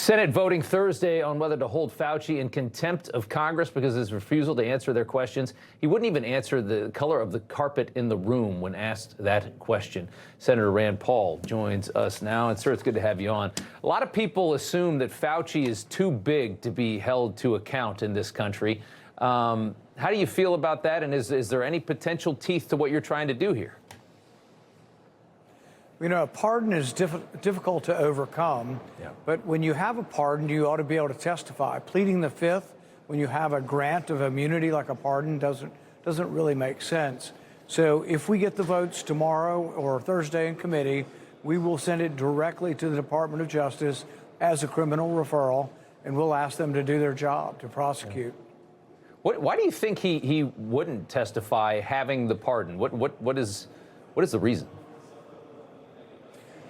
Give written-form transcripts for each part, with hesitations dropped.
Senate voting Thursday on whether to hold Fauci in contempt of Congress because of his refusal to answer their questions. He wouldn't even answer the color of the carpet in the room when asked that question. Senator Rand Paul joins us now. And, sir, it's good to have you on. A lot of people assume that Fauci is too big to be held to account in this country. How do you feel about that? And is there any potential teeth to what you're trying to do here? You know, a pardon is difficult to overcome, but when you have a pardon, you ought to be able to testify. Pleading the fifth, when you have a grant of immunity like a pardon, doesn't really make sense. So if we get the votes tomorrow or Thursday in committee, we will send it directly to the Department of Justice as a criminal referral, and we'll ask them to do their job, to prosecute. Why do you think he wouldn't testify having the pardon? What is the reason?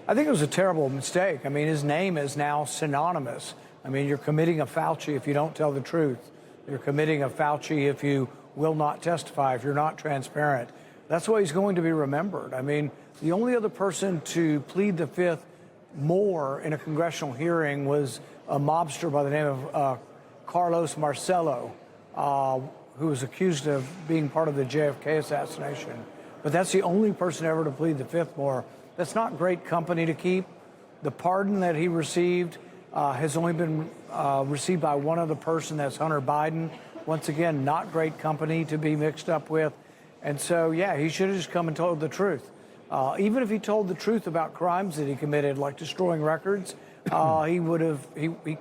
I think it was a terrible mistake. I mean, his name is now synonymous. I mean, you're committing a Fauci if you don't tell the truth. You're committing a Fauci if you will not testify, if you're not transparent. That's why he's going to be remembered. I mean, the only other person to plead the fifth more in a congressional hearing was a mobster by the name of Carlos Marcello, who was accused of being part of the JFK assassination. But that's the only person ever to plead the fifth more. That's not great company to keep. The pardon that he received has only been received by one other person, that's Hunter Biden. Once again, not great company to be mixed up with. And so, yeah, he should have just come and told the truth. Even if he told the truth about crimes that he committed, like destroying records, he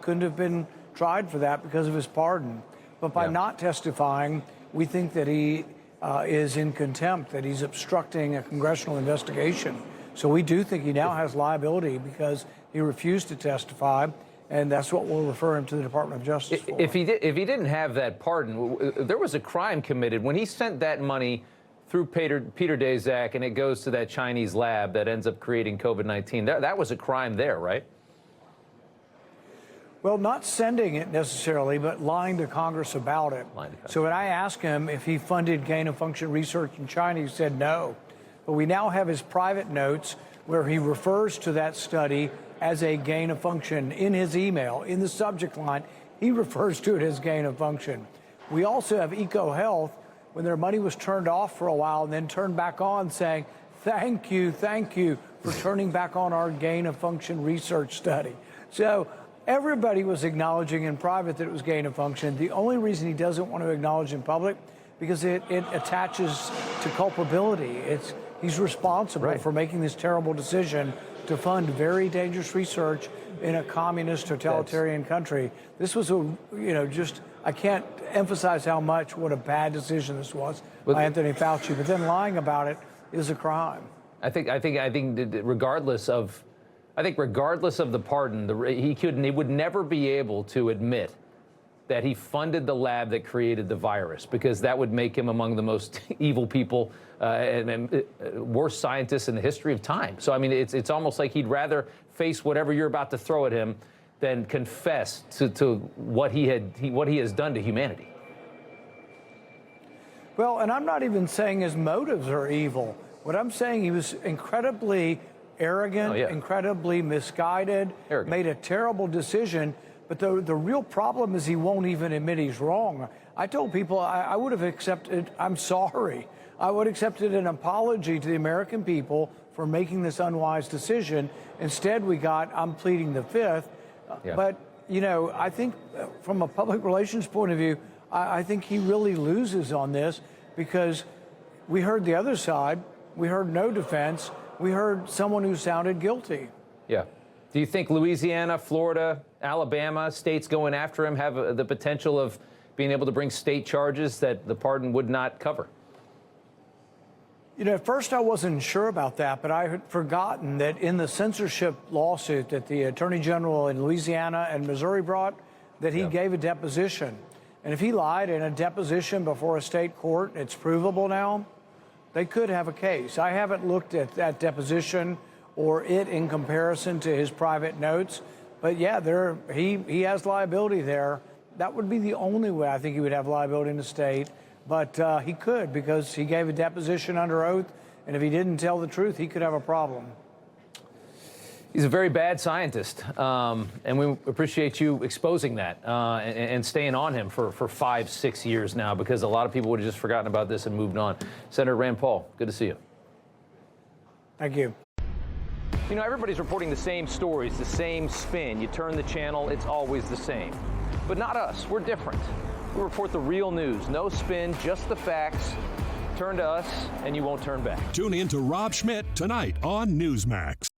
couldn't have been tried for that because of his pardon. But by not testifying, we think that he is in contempt, that he's obstructing a congressional investigation. So we do think he now has liability because he refused to testify, and that's what we'll refer him to the Department of Justice for. If he didn't have that pardon, there was a crime committed when he sent that money through Peter Daszak, and it goes to that Chinese lab that ends up creating COVID-19. That was a crime there, right? Well, not sending it necessarily, but lying to Congress about it. So when I asked him if he funded gain-of-function research in China, he said no. But we now have his private notes where he refers to that study as a gain of function in his email. In the subject line, he refers to it as gain of function. We also have EcoHealth, when their money was turned off for a while and then turned back on, saying, thank you for turning back on our gain of function research study. So everybody was acknowledging in private that it was gain of function. The only reason he doesn't want to acknowledge in public, because it attaches to culpability. He's responsible for making this terrible decision to fund very dangerous research in a communist totalitarian country. This was I can't emphasize what a bad decision this was by Anthony Fauci. But then lying about it is a crime. I think regardless of the pardon, he would never be able to admit that he funded the lab that created the virus, because that would make him among the most evil people and worst scientists in the history of time. So, I mean, it's almost like he'd rather face whatever you're about to throw at him than confess to what he has done to humanity. Well, and I'm not even saying his motives are evil. What I'm saying, he was incredibly arrogant, incredibly misguided, made a terrible decision. But the real problem is he won't even admit he's wrong. I told people I would have accepted, I'm sorry. I would have accepted an apology to the American people for making this unwise decision. Instead, we got, I'm pleading the fifth. But, you know, I think from a public relations point of view, I think he really loses on this, because we heard the other side. We heard no defense. We heard someone who sounded guilty. Yeah. Do you think Louisiana, Florida, Alabama, states going after him have the potential of being able to bring state charges that the pardon would not cover? You know, at first I wasn't sure about that, but I had forgotten that in the censorship lawsuit that the Attorney General in Louisiana and Missouri brought, that he gave a deposition. And if he lied in a deposition before a state court, it's provable now, they could have a case. I haven't looked at that deposition or it in comparison to his private notes. But yeah, he has liability there. That would be the only way I think he would have liability in the state. But he could, because he gave a deposition under oath. And if he didn't tell the truth, he could have a problem. He's a very bad scientist, and we appreciate you exposing that and staying on him for 5-6 years now, because a lot of people would have just forgotten about this and moved on. Senator Rand Paul, good to see you. Thank you. You know, everybody's reporting the same stories, the same spin. You turn the channel, it's always the same. But not us. We're different. We report the real news. No spin, just the facts. Turn to us, and you won't turn back. Tune in to Rob Schmitt tonight on Newsmax.